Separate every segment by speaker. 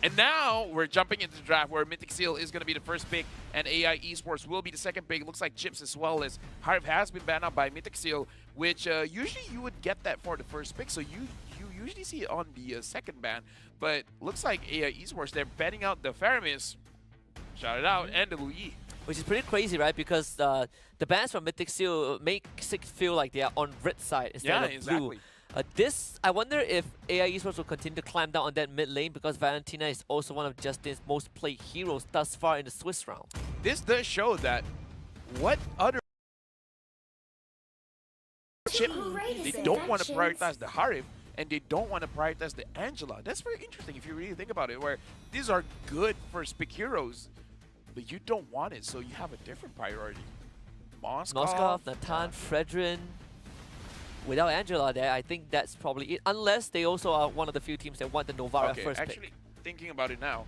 Speaker 1: And now we're jumping into the draft where Mythic Seal is going to be the first pick and AI Esports will be the second pick. It looks like Chips as well as Harv has been banned out by Mythic Seal, which usually you would get that for the first pick. So you usually see it on the second ban. But looks like AI Esports, they're banning out the Faramis, shout it out, and the Louis.
Speaker 2: Which is pretty crazy, right? Because the bans from Mythic Seal makes it feel like they are on red side instead of
Speaker 1: exactly.
Speaker 2: blue. I wonder if AI Esports will continue to climb down on that mid lane because Valentina is also one of Justin's most played heroes thus far in the Swiss round.
Speaker 1: This does show that what other chip, they don't want to prioritize the Harif and they don't want to prioritize the Angela. That's very interesting if you really think about it, where these are good first pick heroes, but you don't want it, so you have a different priority.
Speaker 2: Moskov, Natan, Fredrin. Without Angela there, I think that's probably it. Unless they also are one of the few teams that want the Novara first pick.
Speaker 1: Actually, thinking about it now,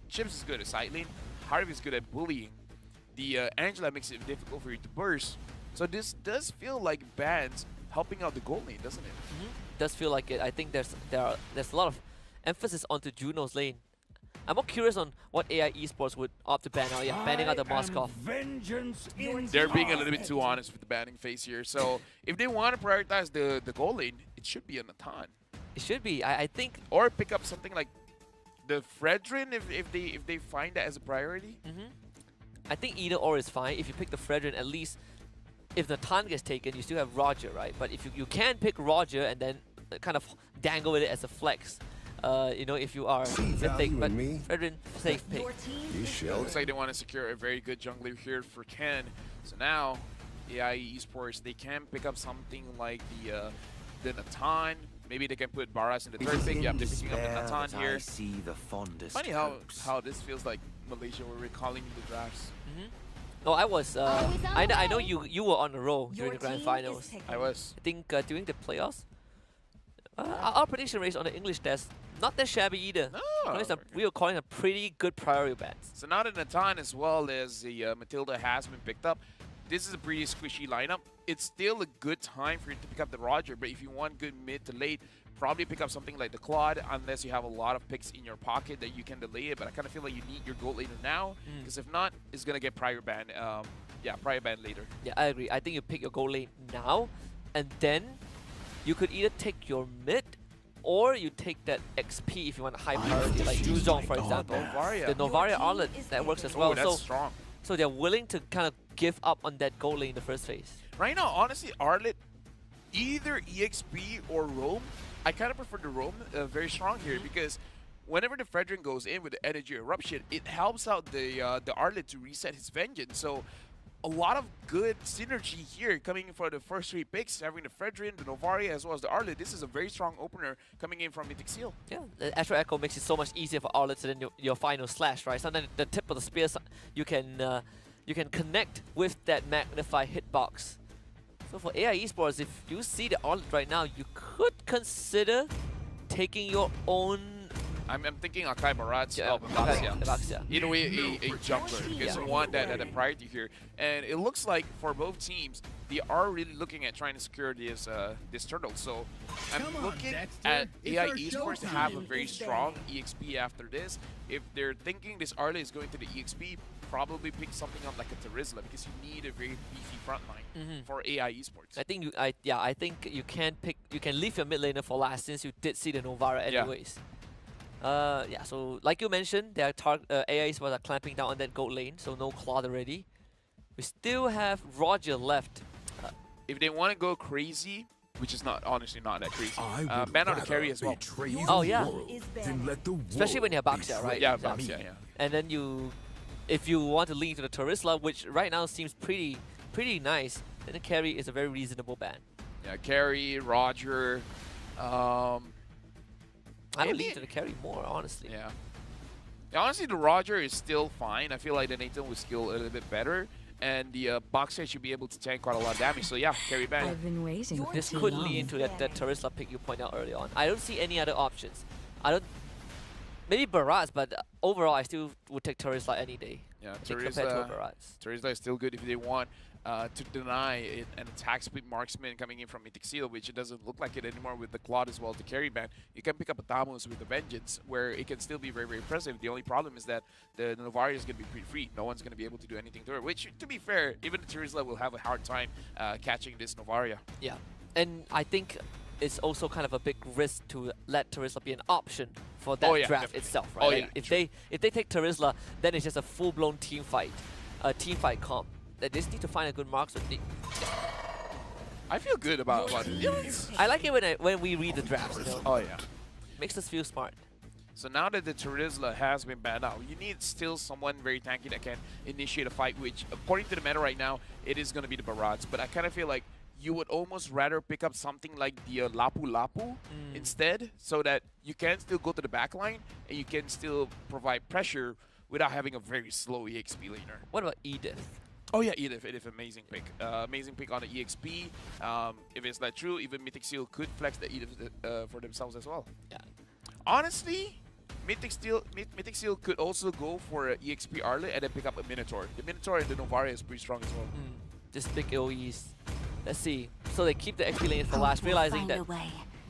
Speaker 1: Chips is good at side lane, Harvey is good at bullying. The Angela makes it difficult for you to burst. So this does feel like bans helping out the gold lane, doesn't it?
Speaker 2: Does feel like it. I think there's a lot of emphasis onto Juno's lane. I'm more curious on what AI Esports would opt to ban out. Yeah, banning out the Moskov.
Speaker 1: They're being a little bit too honest with the banning phase here. So if they want to prioritize the gold lane, it should be a Natan.
Speaker 2: It should be. I think.
Speaker 1: Or pick up something like the Fredrin if they find that as a priority.
Speaker 2: I think either or is fine. If you pick the Fredrin, at least if Natan gets taken, you still have Roger, right? But if you can pick Roger and then kind of dangle with it as a flex. You know, if you are Mythic, but Fredrin, safe pick.
Speaker 1: Looks like they want to secure a very good jungler here for Ken. So now, AI Esports, they can pick up something like the Natan. Maybe they can put Baras in the third pick. Yeah, they're picking up the Natan here. Funny how this feels like Malaysia, where we're calling the drafts.
Speaker 2: No, I was. I know you were on the roll during the grand finals.
Speaker 1: I was.
Speaker 2: I think during the playoffs. Our prediction race on the English test, not that shabby either.
Speaker 1: No.
Speaker 2: We were calling a pretty good priority bans.
Speaker 1: So now that Natan as well as the Matilda has been picked up, this is a pretty squishy lineup. It's still a good time for you to pick up the Roger, but if you want good mid to late, probably pick up something like the Claude, unless you have a lot of picks in your pocket that you can delay it. But I kind of feel like you need your gold later now, because if not, it's going to get prior ban. Prior ban later.
Speaker 2: Yeah, I agree. I think you pick your gold lane now, and then you could either take your mid, or you take that XP if you want a high priority, like Yuzong, for example. The Novaria Arlet, that works as well.
Speaker 1: That's strong.
Speaker 2: So they're willing to kind of give up on that gold lane in the first phase.
Speaker 1: Right now, honestly, Arlet, either EXP or Roam, I kind of prefer the Roam very strong here, because whenever the Fredrin goes in with the Energy Eruption, it helps out the Arlet to reset his Vengeance. So a lot of good synergy here coming in for the first three picks, having the Fredrin, the Novaria, as well as the Arlet. This is a very strong opener coming in from Mythic Seal.
Speaker 2: Yeah, the Astral Echo makes it so much easier for Arlet than your final slash, right? Sometimes the tip of the spear, you can connect with that Magnify hitbox. So for AI Esports, if you see the Arlet right now, you could consider taking your own.
Speaker 1: I'm thinking Akai Barat,
Speaker 2: Baxia.
Speaker 1: Either way, a jungler, because you want that at a priority here. And it looks like for both teams, they are really looking at trying to secure this turtle. So I'm looking at AI Esports to have a very strong EXP after this. If they're thinking this Arlet is going to the EXP, probably pick something up like a Terizla, because you need a very beefy front line for AI Esports.
Speaker 2: I think I think you can leave your mid laner for last, since you did see the Novara anyways. So like you mentioned, their AI Esports are clamping down on that gold lane, so no Claude already. We still have Roger left.
Speaker 1: If they want to go crazy, which is honestly not that crazy, ban out the carry as well.
Speaker 2: Oh yeah, especially when you have Baxia, right?
Speaker 1: Yeah, Baxia, yeah.
Speaker 2: And then if you want to lean to the Terizla, which right now seems pretty nice, then the carry is a very reasonable ban. Yeah,
Speaker 1: carry, Roger.
Speaker 2: I would lean to the carry more, honestly.
Speaker 1: Yeah. Honestly, the Roger is still fine. I feel like the Nathan will skill a little bit better. And the Boxer should be able to tank quite a lot of damage. So yeah, carry ban.
Speaker 3: I've been waiting.
Speaker 2: This could lead into that Terizla pick you pointed out early on. I don't see any other options. Maybe Baraz, but overall I still would take Terizla any day.
Speaker 1: Yeah, Terizla is still good if they want to deny an attack speed marksman coming in from Mythic Seal, which it doesn't look like it anymore with the Claude as well to carry ban. You can pick up a Tamos with the Vengeance, where it can still be very, very impressive. The only problem is that the Novaria is going to be pretty free. No one's going to be able to do anything to her, which, to be fair, even the Terizla will have a hard time catching this Novaria.
Speaker 2: Yeah, and I think it's also kind of a big risk to let Terizla be an option for that draft
Speaker 1: definitely.
Speaker 2: itself, right? Like if
Speaker 1: true.
Speaker 2: they take Terizla, then it's just a full-blown team fight comp. They just need to find a good marksman.
Speaker 1: I feel good about it.
Speaker 2: I like it when we read the drafts. You know?
Speaker 1: Oh yeah.
Speaker 2: Makes us feel smart.
Speaker 1: So now that the Terizla has been banned out, you need still someone very tanky that can initiate a fight, which according to the meta right now, it is going to be the Barats. But I kind of feel like you would almost rather pick up something like the Lapu Lapu instead, so that you can still go to the back line and you can still provide pressure without having a very slow EXP laner.
Speaker 2: What about Edith?
Speaker 1: Oh yeah, Edith, amazing pick. Amazing pick on the EXP. If it's not true, even Mythic Seal could flex the Edith for themselves as well.
Speaker 2: Yeah.
Speaker 1: Honestly, Mythic Seal could also go for an EXP Arlet and then pick up a Minotaur. The Minotaur and the Novaria is pretty strong as well.
Speaker 2: Just big AoEs. Let's see. So they keep the XP lane for last, realizing that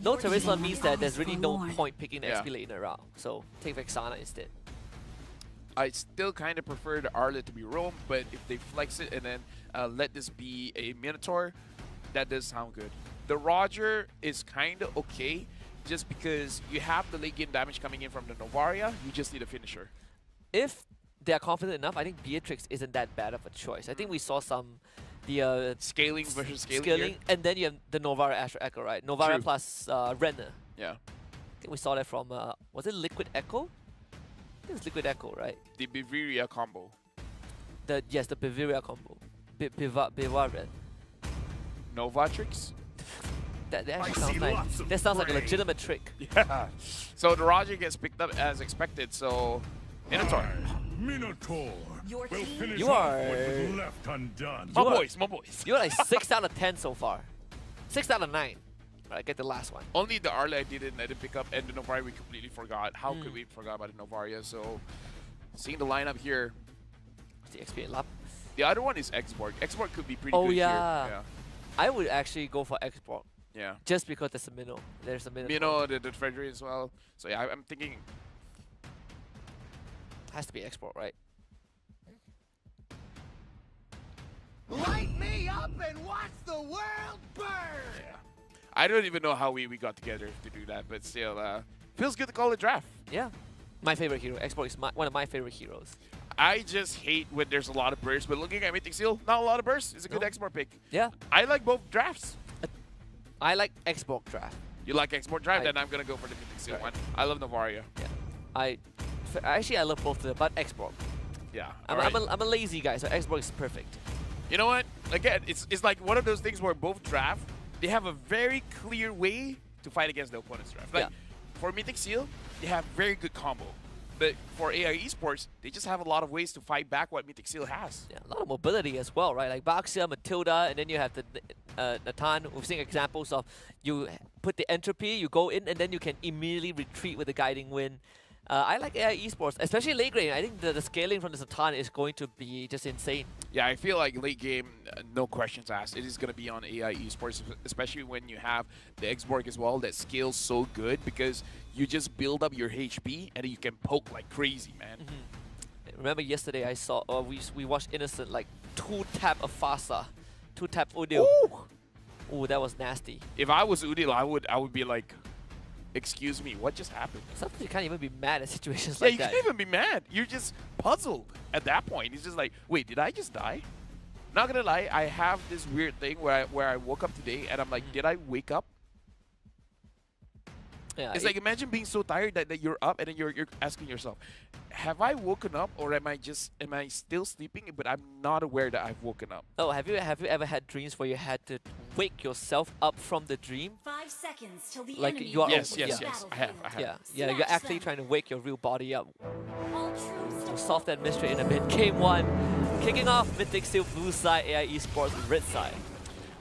Speaker 2: no Terizla means that there's really no point picking the XP lane around. So take Vexana instead.
Speaker 1: I still kind of prefer the Arlet to be roam, but if they flex it and then let this be a Minotaur, that does sound good. The Roger is kind of okay, just because you have the late game damage coming in from the Novaria, you just need a finisher.
Speaker 2: If they are confident enough, I think Beatrix isn't that bad of a choice. I think we saw the
Speaker 1: scaling versus scaling here.
Speaker 2: and then you have the Novaria Astro Echo, right? Novaria plus Renner.
Speaker 1: Yeah.
Speaker 2: I think we saw that from, was it Liquid Echo? I think it was Liquid Echo, right?
Speaker 1: The Bavaria combo.
Speaker 2: Yes, the Bavaria combo. Bavaria.
Speaker 1: Novatrix?
Speaker 2: That actually sounds nice. That sounds like a legitimate trick.
Speaker 1: Yeah. So the Roger gets picked up as expected, so Minotaur.
Speaker 3: Minotaur.
Speaker 2: You are
Speaker 3: left undone.
Speaker 1: My boys.
Speaker 2: You're like 6 out of 10 so far. 6 out of 9. Right, get the last one.
Speaker 1: Only the Arla I didn't pick up, and the Novaria we completely forgot. How could we forget about the Novaria? So, seeing the lineup here.
Speaker 2: The XP lap.
Speaker 1: The other one is Xborg. Xborg could be pretty good here. Yeah.
Speaker 2: I would actually go for Xborg.
Speaker 1: Yeah.
Speaker 2: Just because there's a Minnow. There's a Minnow.
Speaker 1: Minnow, the Frederick as well. So yeah, I'm thinking.
Speaker 2: Has to be Xborg, right?
Speaker 4: Light me up and watch the world burn!
Speaker 1: Yeah. I don't even know how we got together to do that, but still, feels good to call it draft.
Speaker 2: Yeah. My favorite hero. Xborg is one of my favorite heroes.
Speaker 1: I just hate when there's a lot of bursts, but looking at Mythic Seal, not a lot of bursts. It's a good Xborg pick.
Speaker 2: Yeah.
Speaker 1: I like both drafts.
Speaker 2: I like Xborg draft.
Speaker 1: You like Xborg draft? Then I'm going to go for the Mythic Seal one. I love Novaria.
Speaker 2: Yeah. Actually, I love both of them, but Xborg.
Speaker 1: Yeah.
Speaker 2: I'm a lazy guy, so Xborg is perfect.
Speaker 1: You know what? Again, it's like one of those things where both draft, they have a very clear way to fight against the opponent's draft. Like, for Mythic Seal, they have very good combo. But for AI Esports, they just have a lot of ways to fight back what Mythic Seal has.
Speaker 2: Yeah, a lot of mobility as well, right? Like Baxia, Matilda, and then you have the Natan. We've seen examples of you put the entropy, you go in, and then you can immediately retreat with the guiding wind. I like AI Esports, especially late game. I think the scaling from the Natan is going to be just insane.
Speaker 1: Yeah, I feel like late game, no questions asked. It is going to be on AI Esports, especially when you have the Xborg as well that scales so good, because you just build up your HP and you can poke like crazy, man.
Speaker 2: Remember yesterday I saw, we watched Innocent like 2-tap a Fasa, 2-tap Udil. Ooh, that was nasty.
Speaker 1: If I was Udil, I would be like, excuse me, what just happened?
Speaker 2: Sometimes you can't even be mad at situations
Speaker 1: like
Speaker 2: that.
Speaker 1: Yeah, you can't even be mad. You're just puzzled at that point. It's just like, wait, did I just die? Not gonna lie, I have this weird thing where I woke up today and I'm like, did I wake up?
Speaker 2: Yeah,
Speaker 1: it's like, imagine being so tired that you're up and then you're asking yourself, have I woken up or am I still sleeping but I'm not aware that I've woken up?
Speaker 2: Oh, have you ever had dreams where you had to wake yourself up from the dream?
Speaker 5: 5 seconds till the
Speaker 2: like
Speaker 5: enemy
Speaker 2: you are
Speaker 1: yes, I have.
Speaker 2: Yeah, you're actually trying to wake your real body up. We'll solve that mystery in a bit. Game 1, kicking off Mythic Seal blue side, AI Esports red side.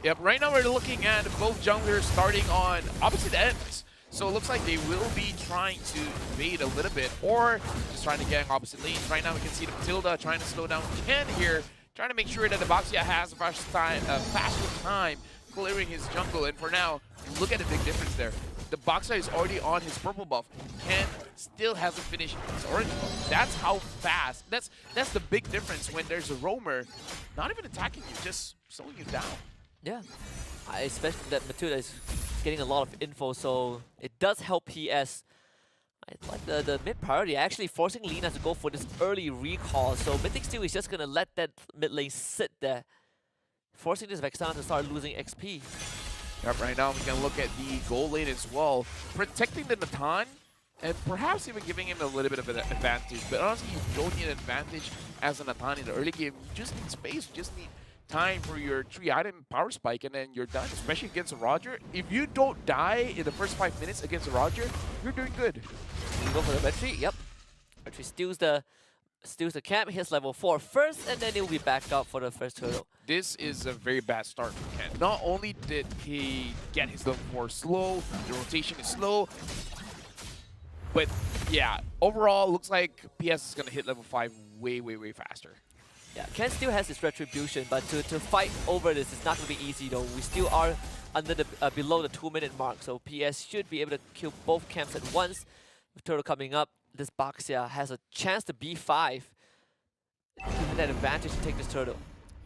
Speaker 1: Yep, right now we're looking at both junglers starting on opposite ends. So it looks like they will be trying to invade a little bit or just trying to get opposite lanes. Right now we can see the Matilda trying to slow down Ken here. trying to make sure that the Boxia has a faster time clearing his jungle. And for now, look at the big difference there. The Boxia is already on his purple buff. Ken still hasn't finished his orange buff. That's how fast. That's the big difference when there's a roamer not even attacking you, just slowing you down.
Speaker 2: Yeah, especially that Matilda is getting a lot of info, so it does help PS. I like the mid priority, actually forcing Lina to go for this early recall, so Mythic Steel is just going to let that mid lane sit there, forcing this Vexana to start losing XP.
Speaker 1: Yep, right now we can look at the gold lane as well, protecting the Natan, and perhaps even giving him a little bit of an advantage. But honestly, you don't need an advantage as a Natan in the early game. You just need space, you just need time for your 3-item power spike, and then you're done, especially against a Roger. If you don't die in the first 5 minutes against a Roger, you're doing good.
Speaker 2: You go for the Retry, yep. Retry steals the camp, hits level 4 first, and then he'll be back up for the first turtle.
Speaker 1: This is a very bad start for Ken. Not only did he get his level 4 slow, the rotation is slow, but yeah, overall looks like PS is going to hit level 5 way, way, way faster.
Speaker 2: Yeah, Ken still has his retribution, but to fight over this is not going to be easy though. We still are under the below the 2-minute mark, so PS should be able to kill both camps at once. With turtle coming up, this Boxia has a chance to B5. Given that advantage to take this turtle.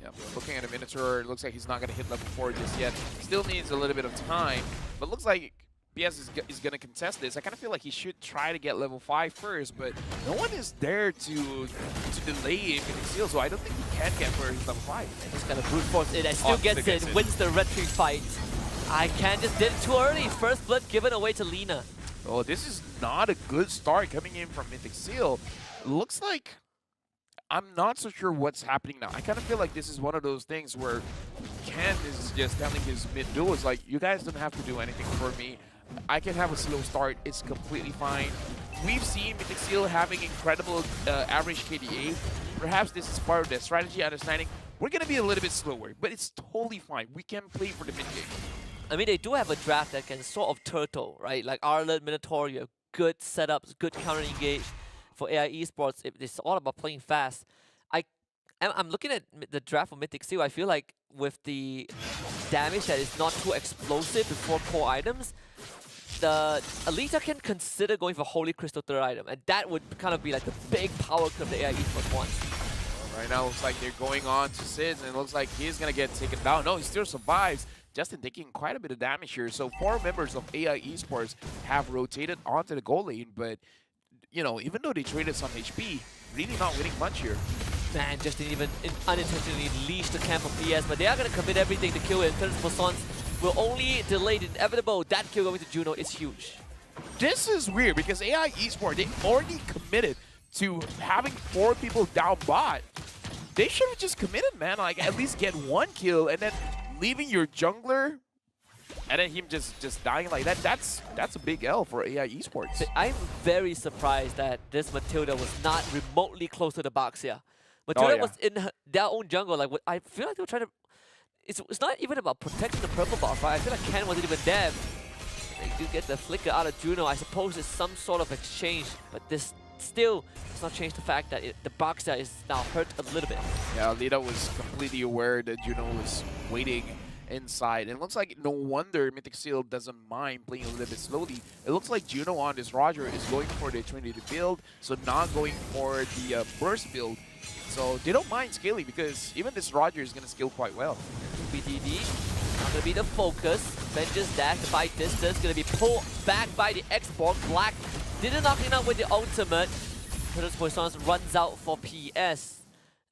Speaker 1: Yeah, looking at a Minotaur, it looks like he's not going to hit level 4 just yet. Still needs a little bit of time, but looks like PS is going to contest this. I kind of feel like he should try to get level 5 first, but no one is there to delay him in his seal, so I don't think he can get for his level 5.
Speaker 2: He's going to brute force it and still gets it, wins the retreat fight. I can just did it too early. First blood given away to Lina.
Speaker 1: Oh, this is not a good start coming in from Mythic Seal. Looks like I'm not so sure what's happening now. I kind of feel like this is one of those things where Ken is just telling his mid-duels, like, you guys don't have to do anything for me. I can have a slow start. It's completely fine. We've seen Mythic Seal having incredible average KDA. Perhaps this is part of the strategy, understanding we're going to be a little bit slower, but it's totally fine. We can play for the mid-game.
Speaker 2: I mean, they do have a draft that can sort of turtle, right? Like Arlet, Minotaur, you have good setups, good counter-engage. For AI Esports, it's all about playing fast. I'm looking at the draft for Mythic Seal. I feel like with the damage that is not too explosive before core items, the Alita can consider going for Holy Crystal third item, and that would kind of be like the big power curve the AI Esports wants.
Speaker 1: Right now, looks like they're going on to Sid, and it looks like he's going to get taken down. No, he still survives. Justin taking quite a bit of damage here. So 4 members of AI Esports have rotated onto the goal lane, but you know, even though they traded some HP, really not winning much here.
Speaker 2: Man, Justin even unintentionally leashed the camp of PS, but they are going to commit everything to kill it. Turns Poissons will only delay the inevitable. That kill going to Juno is huge.
Speaker 1: This is weird because AI Esports, they already committed to having 4 people down bot. They should have just committed, man. Like, at least get 1 kill and then leaving your jungler and then him just dying like that. That's a big L for AI Esports.
Speaker 2: I'm very surprised that this Matilda was not remotely close to the Boxia. Matilda was in their own jungle. Like, I feel like they were trying to... It's not even about protecting the purple buff, right? I feel like Ken wasn't even there. They do get the flicker out of Juno. I suppose it's some sort of exchange, but this still does not change the fact that the Boxia is now hurt a little bit.
Speaker 1: Yeah, Lita was completely aware that Juno was waiting inside. And it looks like no wonder Mythic Seal doesn't mind playing a little bit slowly. It looks like Juno on this Roger is going for the Trinity build, so not going for the burst build. So they don't mind scaling because even this Roger is going to scale quite well.
Speaker 2: BDD, not going to be the focus. Vengeance dash to fight distance, going to be pulled back by the Xbox. Black didn't knock him out with the ultimate. Turtle's Poissons runs out for PS.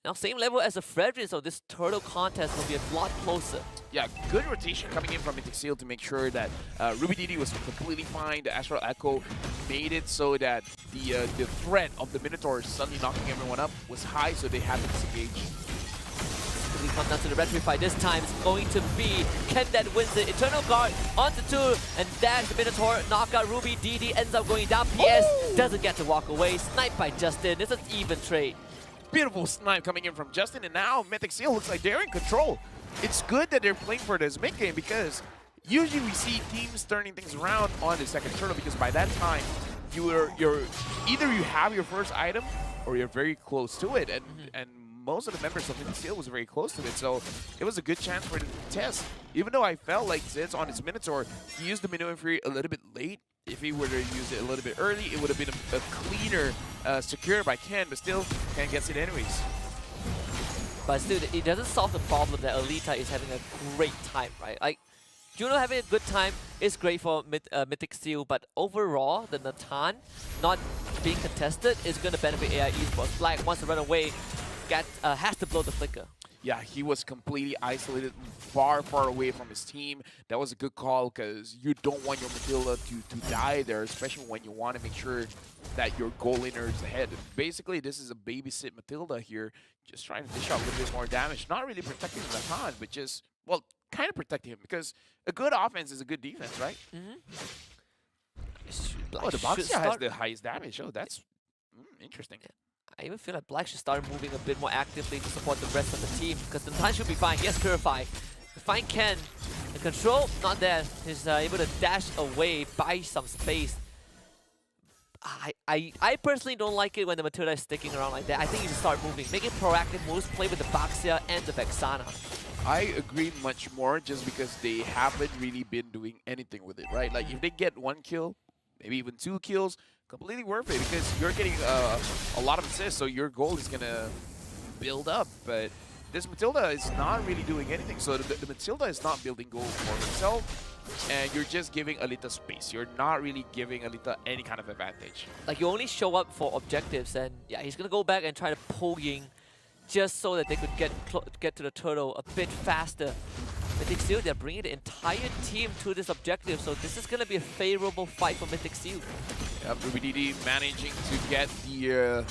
Speaker 2: Now same level as the Fredrin, so this turtle contest will be a lot closer.
Speaker 1: Yeah, good rotation coming in from Mythic Seal to make sure that Ruby DD was completely fine. The Astral Echo made it so that the threat of the Minotaur suddenly knocking everyone up was high, so they had to disengage.
Speaker 2: We come down to the retry fight. This time it's going to be Ken that wins it. Eternal Guard onto 2 and dash the Minotaur. Knockout Ruby DD ends up going down. PS doesn't get to walk away. Sniped by Justin. It's an even trade.
Speaker 1: Beautiful snipe coming in from Justin, and now Mythic Seal looks like they're in control. It's good that they're playing for this mid game because usually we see teams turning things around on the second turtle because by that time you're either you have your first item or you're very close to it, and most of the members of MYTHIC was very close to it, so it was a good chance for the test. Even though I felt like Zed's on his Minotaur, he used the Maneuver Fury a little bit late. If he were to use it a little bit early, it would have been a cleaner secure by Ken, but still, Ken gets it anyways.
Speaker 2: But still, it doesn't solve the problem that Alita is having a great time, right? Like, Juno having a good time is great for Mythic Steel, but overall, the Natan not being contested is going to benefit AI Esports. Black wants to run away, has to blow the flicker.
Speaker 1: Yeah, he was completely isolated, far, far away from his team. That was a good call because you don't want your Matilda to die there, especially when you want to make sure that your goal laner is ahead. Basically, this is a babysit Matilda here, just trying to dish out a little bit more damage. Not really protecting Natan, but just, well, kind of protecting him because a good offense is a good defense, right? Oh, the Baxia has the highest damage. Oh, that's interesting.
Speaker 2: I even feel like Black should start moving a bit more actively to support the rest of the team because the time should be fine. He has Purify. Find Ken. The control, not there. He's able to dash away, buy some space. I personally don't like it when the Matilda is sticking around like that. I think you should start moving. Making proactive moves, play with the Baxia and the Vexana.
Speaker 1: I agree much more just because they haven't really been doing anything with it, right? Like if they get 1 kill, maybe even 2 kills, completely worth it because you're getting a lot of assists, so your goal is gonna build up. But this Matilda is not really doing anything, so the Matilda is not building gold for herself, and you're just giving Alita space. You're not really giving Alita any kind of advantage.
Speaker 2: Like you only show up for objectives, and yeah, he's gonna go back and try to pull Ying just so that they could get to the turtle a bit faster. Mythic Steel, they're bringing the entire team to this objective, so this is going to be a favorable fight for Mythic Steel.
Speaker 1: Yeah, RubyDD managing to get the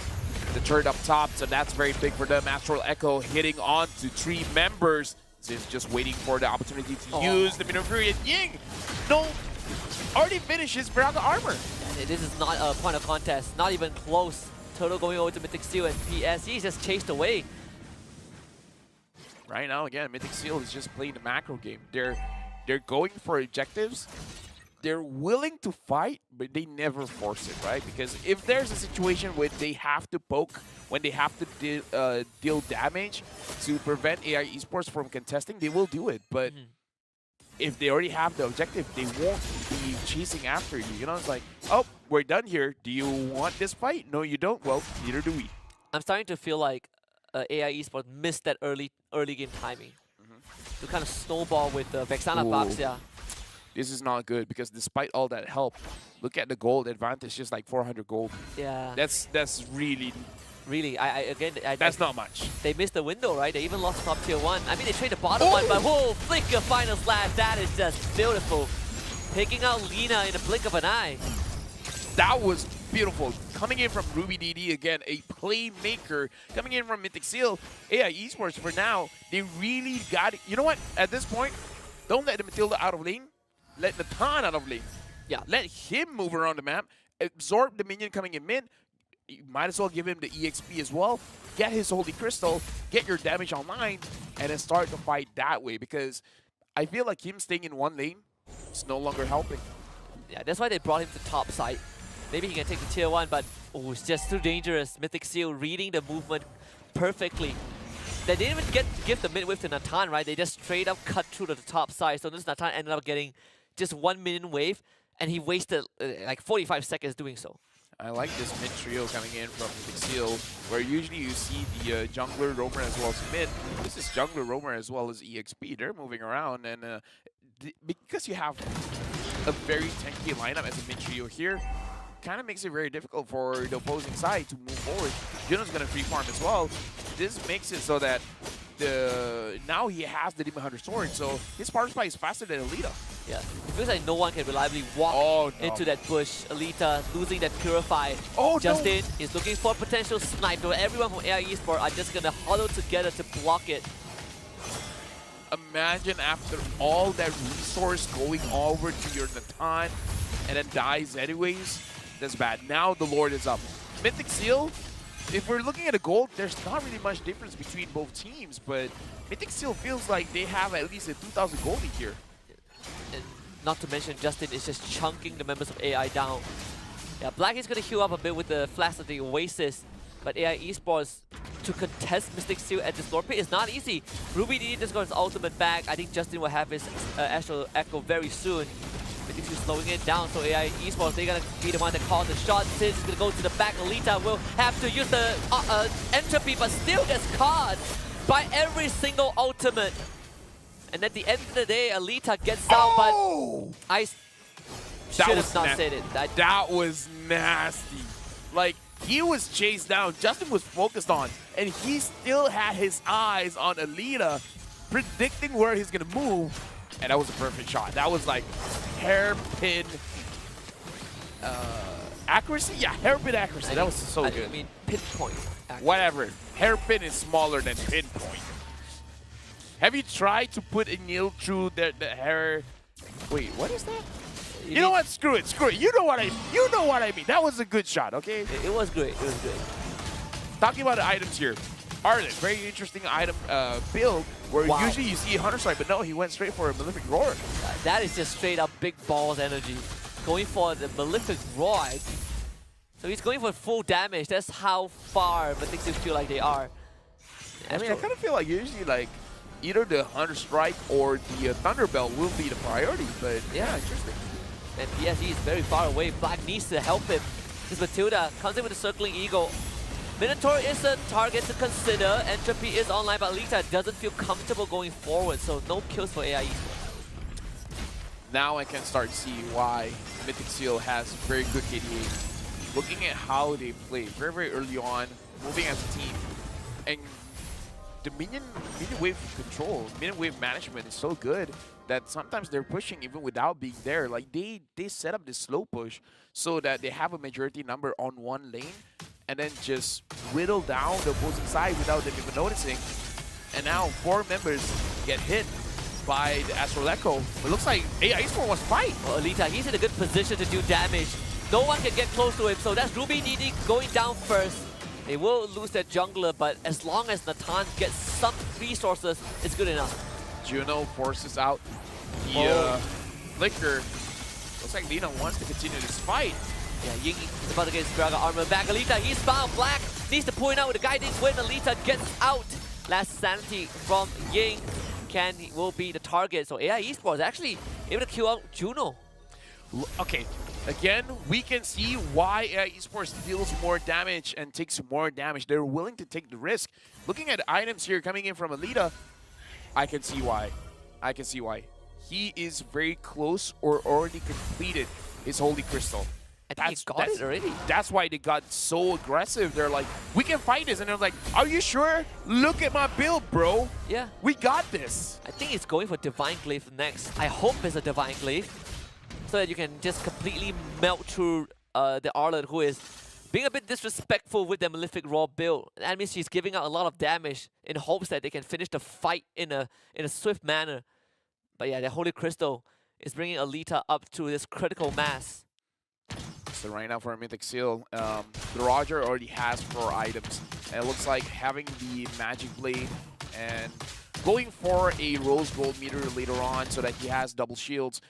Speaker 1: turret up top, so that's very big for them. Astral Echo hitting on to 3 members. Zin's just waiting for the opportunity to use the Maneuver Fury, and Ying, no, already finished his Braga armor.
Speaker 2: And this is not a point of contest, not even close. Turtle going over to Mythic Steel, and PS, he's just chased away.
Speaker 1: Right now, again, Mythic Steel is just playing the macro game. They're going for objectives. They're willing to fight, but they never force it, right? Because if there's a situation where they have to poke, when they have to deal damage to prevent AI Esports from contesting, they will do it. But if they already have the objective, they won't be chasing after you. You know, it's like, oh, we're done here. Do you want this fight? No, you don't. Well, neither do we.
Speaker 2: I'm starting to feel like AI Esports missed that early game timing to kind of snowball with the Vexana Baxia.
Speaker 1: This is not good because despite all that help, look at the gold advantage, just like 400 gold.
Speaker 2: Yeah.
Speaker 1: That's really
Speaker 2: that's
Speaker 1: not much.
Speaker 2: They missed the window, right? They even lost top tier 1. I mean, they traded the bottom one, but whoa, flicker final slash. That is just beautiful. Taking out Lina in a blink of an eye.
Speaker 1: That was beautiful. Coming in from RubyDD again, a playmaker. Coming in from Mythic Steel, AI Esports for now, they really got it. You know what? At this point, don't let the Matilda out of lane. Let Natan out of lane.
Speaker 2: Yeah.
Speaker 1: Let him move around the map. Absorb the minion coming in mid. You might as well give him the EXP as well. Get his Holy Crystal. Get your damage online. And then start the fight that way. Because I feel like him staying in one lane is no longer helping.
Speaker 2: Yeah, that's why they brought him to top side. Maybe he can take the tier 1, but it's just too dangerous. Mythic Steel reading the movement perfectly. They didn't even give the mid-wave to Natan, right? They just straight up cut through to the top side. So this Natan ended up getting just 1 minion wave, and he wasted like 45 seconds doing so.
Speaker 1: I like this mid trio coming in from Mythic Steel, where usually you see the jungler, roamer, as well as mid. This is jungler, roamer, as well as EXP. They're moving around, and because you have a very tanky lineup as a mid trio here, kind of makes it very difficult for the opposing side to move forward. Juno's going to free farm as well. This makes it so that now he has the Demon Hunter sword, so his power spike is faster than Alita.
Speaker 2: Yeah, it feels like no one can reliably walk into that bush. Alita losing that Purify. Justin is looking for a potential snipe, though everyone from AI Esports are just going to huddle together to block it.
Speaker 1: Imagine after all that resource going over to your Natan and then dies anyways. That's bad. Now the Lord is up. Mythic Steel, if we're looking at a gold, there's not really much difference between both teams, but Mythic Steel feels like they have at least a 2,000 goldie here.
Speaker 2: And not to mention, Justin is just chunking the members of AI down. Yeah, Black is going to heal up a bit with the Flash of the Oasis, but AI Esports to contest Mystic Seal at this floor pit is not easy. RubyDD just got his ultimate back. I think Justin will have his Astral Echo very soon. Mystic Seal slowing it down, so AI Esports, they're gonna be the one that calls the shot. Sis is gonna go to the back. Alita will have to use the entropy, but still gets caught by every single ultimate. And at the end of the day, Alita gets out, but I should have not said it.
Speaker 1: That was nasty. Like, he was chased down, Justin was focused on, and he still had his eyes on Alita, predicting where he's gonna move, and that was a perfect shot. That was like hairpin accuracy? Yeah, hairpin accuracy. That was so good.
Speaker 2: I mean, pinpoint accuracy.
Speaker 1: Whatever. Hairpin is smaller than pinpoint. Have you tried to put a nail through the hair? Wait, what is that? You know what? Screw it. Screw it. You know what I mean. That was a good shot, okay?
Speaker 2: It was great. It was great.
Speaker 1: Talking about the items here. Arlen, very interesting item build where usually you see a Hunter Strike, but no, he went straight for a Malefic Roar.
Speaker 2: That is just straight up big balls energy. Going for the Malefic Roar. So he's going for full damage. That's how far MYTHIC feel like they are.
Speaker 1: I mean, I kind of feel like usually like either the Hunter Strike or the Thunderbelt will be the priority, but yeah, interesting.
Speaker 2: And PSG is very far away. Black needs to help him. Because Matilda comes in with a Circling Eagle. Minotaur is a target to consider. Entropy is online, but Alita doesn't feel comfortable going forward, so no kills for AI Esports.
Speaker 1: Now I can start to see why Mythic Seal has very good KDA. Looking at how they play very, very early on, moving as a team, and the minion wave control, minion wave management is so good that sometimes they're pushing even without being there. Like they set up this slow push so that they have a majority number on one lane and then just whittle down the opposing side without them even noticing. And now 4 members get hit by the Astral Echo. It looks like AI Esports wants to fight.
Speaker 2: Well, Alita, he's in a good position to do damage. No one can get close to him, so that's RubyDD going down first. They will lose their jungler, but as long as Natan gets some resources, it's good enough.
Speaker 1: Juno forces out the Flicker. Looks like Lina wants to continue this fight.
Speaker 2: Yeah, Ying is about to get his Dragon armor back. Alita, he's found. Black needs to point out with the guiding wind. Alita gets out. Last sanity from Ying will be the target. So AI Esports actually able to kill out Juno.
Speaker 1: Okay, again, we can see why AI Esports deals more damage and takes more damage. They're willing to take the risk. Looking at items here coming in from Alita, I can see why. I can see why. He is very close or already completed his Holy Crystal.
Speaker 2: I think he got it already.
Speaker 1: That's why they got so aggressive. They're like, we can fight this. And they're like, are you sure? Look at my build, bro.
Speaker 2: Yeah.
Speaker 1: We got this.
Speaker 2: I think he's going for Divine Glaive next. I hope it's a Divine Glaive, so that you can just completely melt through the Arlen, who is being a bit disrespectful with their Malefic Raw build. That means she's giving out a lot of damage in hopes that they can finish the fight in a swift manner. But yeah, the Holy Crystal is bringing Alita up to this critical mass.
Speaker 1: So right now for Mythic Seal, the Roger already has 4 items. And it looks like having the Magic Blade and going for a Rose Gold meter later on so that he has double shields.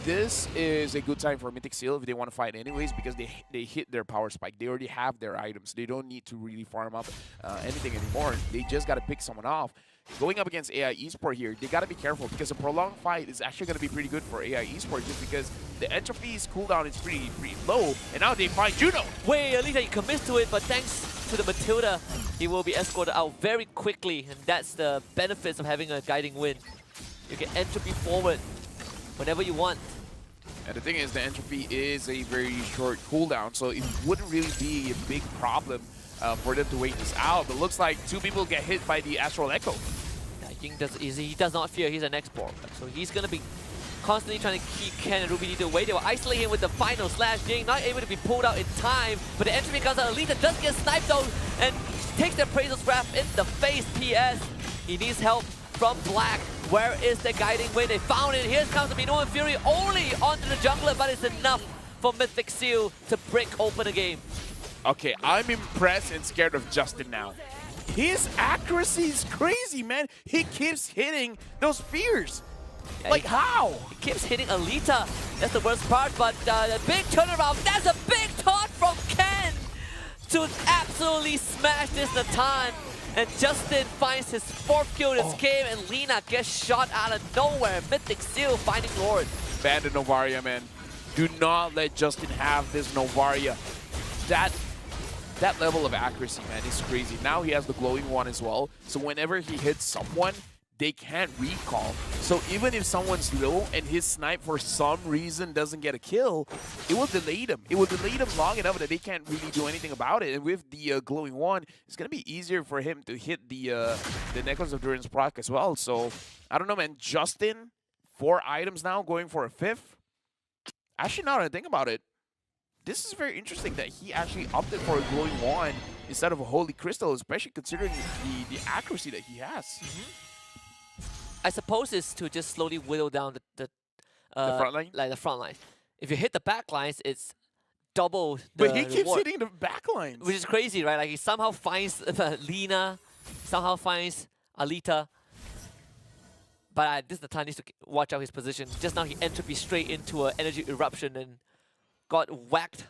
Speaker 1: This is a good time for Mythic Seal if they want to fight anyways, because they hit their power spike. They already have their items. They don't need to really farm up anything anymore. They just got to pick someone off. Going up against AI Esports here, they got to be careful because a prolonged fight is actually going to be pretty good for AI Esports just because the entropy's cooldown is pretty low, and now they find Juno.
Speaker 2: Wait, Alita, he commits to it, but thanks to the Matilda, he will be escorted out very quickly, and that's the benefits of having a guiding wind. You can entropy forward whenever you want.
Speaker 1: And the thing is, the entropy is a very short cooldown, so it wouldn't really be a big problem for them to wait this out. But looks like 2 people get hit by the Astral Echo.
Speaker 2: Yeah, Ying he does not fear. He's an export, so he's gonna be constantly trying to keep Ken and RubyDD away. They will isolate him with the final slash. Ying not able to be pulled out in time, but the entropy comes out. Alita does get sniped out and takes the Appraisal's Grasp in the face. PS, he needs help from Black. Where is the guiding wind? They found it. Here comes the Minoan Fury only onto the jungler, but it's enough for Mythic Seal to break open a game.
Speaker 1: Okay, I'm impressed and scared of Justin now. His accuracy is crazy, man. He keeps hitting those spears. Yeah, like, how?
Speaker 2: He keeps hitting Alita. That's the worst part, but the big turnaround. That's a big taunt from Ken. to absolutely smash this Natan. And Justin finds his 4th kill this game, and Lina gets shot out of nowhere. Mythic Seal finding Lord.
Speaker 1: Bandit Novaria, man. Do not let Justin have this Novaria. That level of accuracy, man, is crazy. Now he has the glowing one as well. So whenever he hits someone, they can't recall. So even if someone's low and his snipe for some reason doesn't get a kill, it will delay them. It will delay them long enough that they can't really do anything about it. And with the glowing one, it's gonna be easier for him to hit the Necklace of Endurance proc as well. So I don't know, man. Justin, 4 items now, going for a 5th. Actually, now that I think about it, this is very interesting that he actually opted for a glowing wand instead of a holy crystal, especially considering the accuracy that he has.
Speaker 2: I suppose it's to just slowly whittle down the
Speaker 1: front line?
Speaker 2: Like the front line. If you hit the back lines, it's double the
Speaker 1: But he keeps
Speaker 2: reward,
Speaker 1: hitting the back lines.
Speaker 2: which is crazy, right? Like he somehow finds Lina, somehow finds Alita. But this Natan needs to watch out his position. Just now he entropy straight into an energy eruption and got whacked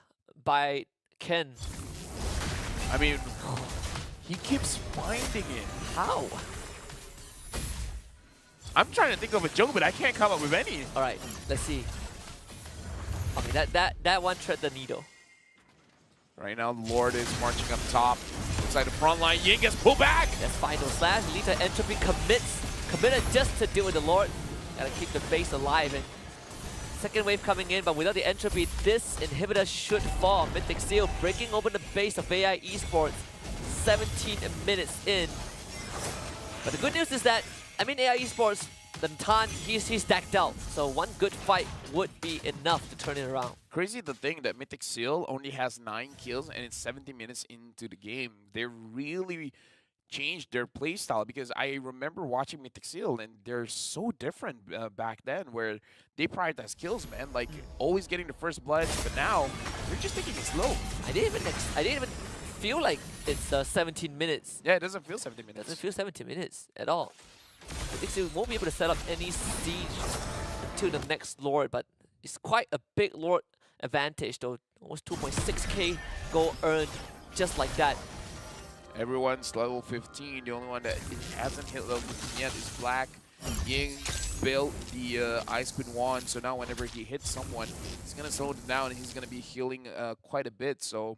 Speaker 2: by Ken.
Speaker 1: I mean, he keeps finding it.
Speaker 2: How?
Speaker 1: I'm trying to think of a joke, but I can't come up with any.
Speaker 2: All right, let's see. Okay, that one thread the needle.
Speaker 1: Right now, Lord is marching up top. Inside the front line, Ying gets pulled back.
Speaker 2: That's final slash. Alita entropy committed just to deal with the Lord. Gotta keep the base alive. And second wave coming in, but without the entropy, this inhibitor should fall. Mythic Seal breaking open the base of AI Esports 17 minutes in. But the good news is that, I mean, AI Esports, the Natan, he's stacked out. So one good fight would be enough to turn it around.
Speaker 1: Crazy to think that Mythic Seal only has 9 kills and it's 70 minutes into the game. They really changed their playstyle, because I remember watching Mythic Seal and they're so different back then, where they prioritize kills, man, like always getting the first blood, but now they're just taking it slow.
Speaker 2: I didn't even feel like it's 17 minutes.
Speaker 1: Yeah, it doesn't feel 70
Speaker 2: It
Speaker 1: minutes.
Speaker 2: doesn't feel 17 minutes at all. I think they won't be able to set up any siege until the next Lord, but it's quite a big Lord advantage though. Almost 2.6k gold earned just like that.
Speaker 1: Everyone's level 15. The only one that hasn't hit level 15 yet is Black. Ying built the Ice Queen wand, so now whenever he hits someone, it's going to slow him down and he's going to be healing quite a bit. So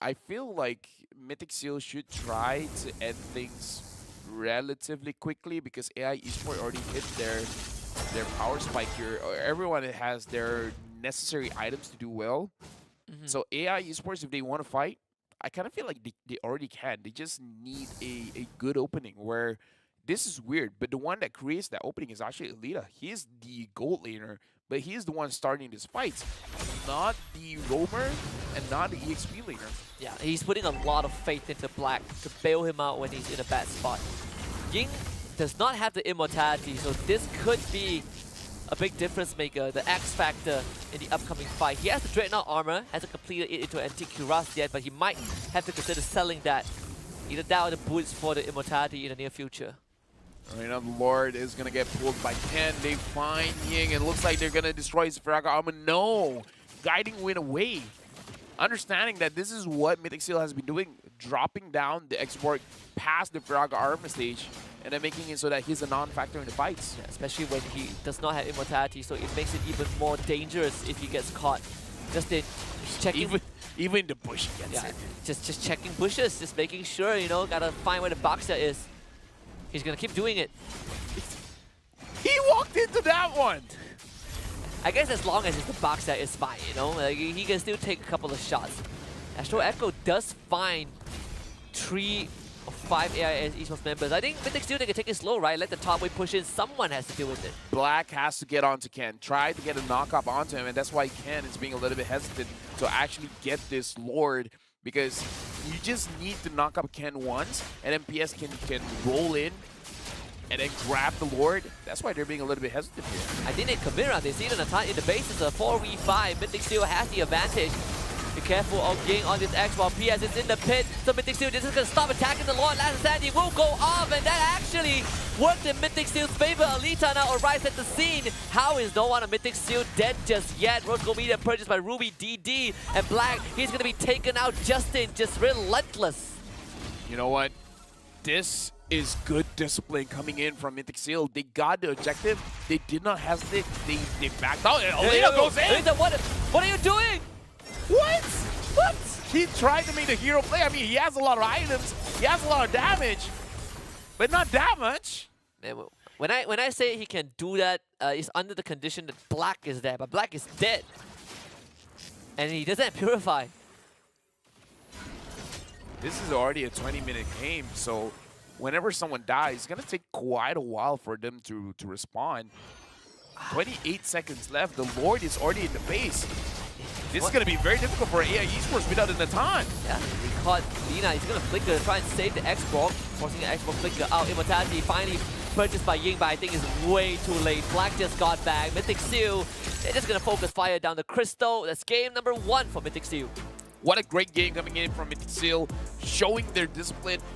Speaker 1: I feel like Mythic Seal should try to end things relatively quickly, because AI Esports already hit their power spike here. Everyone has their necessary items to do well. So AI Esports, if they want to fight, I kind of feel like they already can. They just need a good opening, where this is weird, but the one that creates that opening is actually Alita. He is the gold laner, but he is the one starting this fight, not the roamer and not the EXP laner.
Speaker 2: Yeah, he's putting a lot of faith into Black to bail him out when he's in a bad spot. Ying does not have the immortality, so this could be a big difference maker, the X factor in the upcoming fight. He has the Dreadnought armor, hasn't completed it into Antique Cuirass yet, but he might have to consider selling that. Either that or the boots for the immortality in the near future.
Speaker 1: Right now, the Lord is going to get pulled by Ken. They find Ying, and it looks like they're going to destroy his Firaga armor. No! Guiding Wind away. Understanding that this is what Mythic Seal has been doing, dropping down the export past the Firaga armor stage, and then making it so that he's a non-factor in the fights.
Speaker 2: Yeah, especially when he does not have immortality, so it makes it even more dangerous if he gets caught. Just checking.
Speaker 1: Even the bush gets it.
Speaker 2: Just checking bushes, just making sure, you know, gotta find where the boxer is. He's gonna keep doing it.
Speaker 1: He walked into that one!
Speaker 2: I guess as long as it's the boxer, it's fine, you know? Like, he can still take a couple of shots. Astro Echo does find 3 or 5 AI Esports members. I think Mythic Steel, they can take it slow, right? Let the top wave push in. Someone has to deal with it.
Speaker 1: Black has to get onto Ken. Try to get a knock-up onto him, and that's why Ken is being a little bit hesitant to actually get this Lord, because you just need to knock up Ken once, and MPS can roll in and then grab the Lord. That's why they're being a little bit hesitant here.
Speaker 2: I think they commit around. They see the Natan in the base. It's a 4v5. Mythic Steel has the advantage. Be careful of Ying on this X while PS is in the pit. So Mythic Steel just going to stop attacking the Lord. Last Standing will go off, and that actually worked in Mythic Steel's favor. Alita now arrives at the scene. How is no one on Mythic Steel dead just yet? Roscoe Media purchased by Ruby DD, and Black, he's going to be taken out. Justin, just relentless.
Speaker 1: You know what? This is good discipline coming in from Mythic Steel. They got the objective. They did not hesitate. They backed out. And Alita goes in.
Speaker 2: Alita, what are you doing?
Speaker 1: What? What? He tried to make the hero play. I mean, he has a lot of items. He has a lot of damage, but not that much.
Speaker 2: Man, when I say he can do that, it's under the condition that Black is there, but Black is dead, and he doesn't purify.
Speaker 1: This is already a 20-minute game, so whenever someone dies, it's gonna take quite a while for them to respawn. 28 seconds left. The Lord is already in the base. This is going to be very difficult for AI Esports without an Natan.
Speaker 2: Yeah, he caught Lina. He's going to flicker to try and save the Xbox, forcing the Xbox flicker out. Immortality finally purchased by Ying, but I think it's way too late. Black just got back. Mythic Steel, they're just going to focus fire down the Crystal. That's game number 1 for Mythic Steel.
Speaker 1: What a great game coming in from Mythic Steel, showing their discipline,